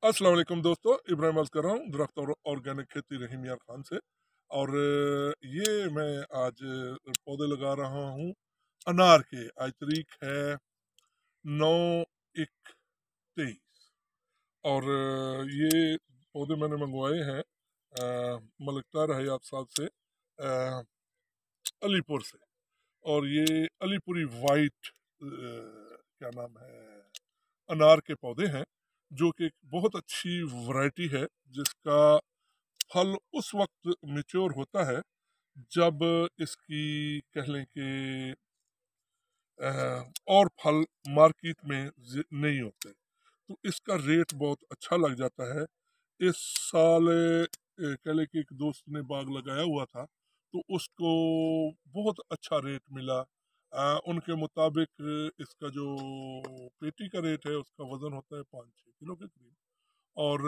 अस्सलाम वालेकुम दोस्तों, इब्राहिम अर्ज कर रहा हूँ दरख्त और ऑर्गेनिक खेती रहीम यार खान से। और ये मैं आज पौधे लगा रहा हूँ अनार के। आज तारीख है 9/1/23। और ये पौधे मैंने मंगवाए हैं मलिकतार हयात साहब से, अलीपुर से। और ये अलीपुरी वाइट क्या नाम है, अनार के पौधे हैं, जो कि एक बहुत अच्छी वैरायटी है, जिसका फल उस वक्त मेच्योर होता है जब इसकी कह लें कि और फल मार्केट में नहीं होते, तो इसका रेट बहुत अच्छा लग जाता है। इस साल कह लें कि एक दोस्त ने बाग लगाया हुआ था, तो उसको बहुत अच्छा रेट मिला। उनके मुताबिक इसका जो पेटी का रेट है, उसका वजन होता है 5-6 किलो के करीब। और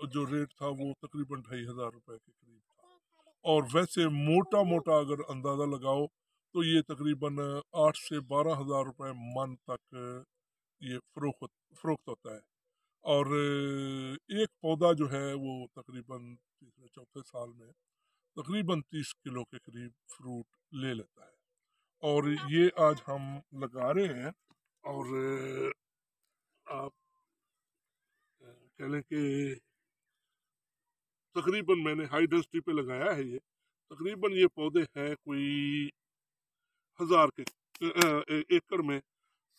जो रेट था वो तकरीबन 2,500 रुपए के करीब था। और वैसे मोटा मोटा अगर अंदाज़ा लगाओ तो ये तकरीबन 8 से 12 हज़ार रुपए मन तक ये फरोख्त होता है। और एक पौधा जो है वो तकरीबन तीसरे चौथे साल में तकरीबन 30 किलो के करीब फ्रूट ले लेता है। और ये आज हम लगा रहे हैं। और आप कह लें कि तकरीबन मैंने हाई डेंसिटी पे लगाया है। ये तकरीबन ये पौधे हैं कोई 1,000 के एकड़ में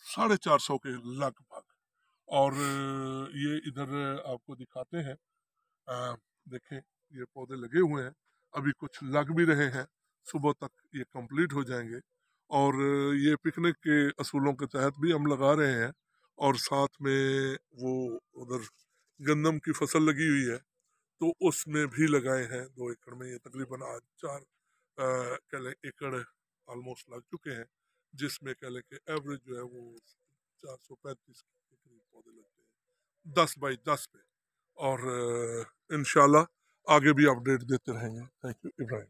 450 के लगभग। और ये इधर आपको दिखाते हैं। देखें, ये पौधे लगे हुए हैं, अभी कुछ लग भी रहे हैं, सुबह तक ये कंप्लीट हो जाएंगे। और ये पिकनिक के असूलों के तहत भी हम लगा रहे हैं। और साथ में वो उधर गंदम की फसल लगी हुई है, तो उसमें भी लगाए हैं 2 एकड़ में। ये तकरीबन आज 4 एकड़ ऑलमोस्ट लग चुके हैं, जिसमें कह लें कि एवरेज जो है वो 435 के करीब पौधे लगते हैं 10 बाई 10 पे। और इंशाल्लाह आगे भी अपडेट देते रहेंगे। Thank you Ibrahim.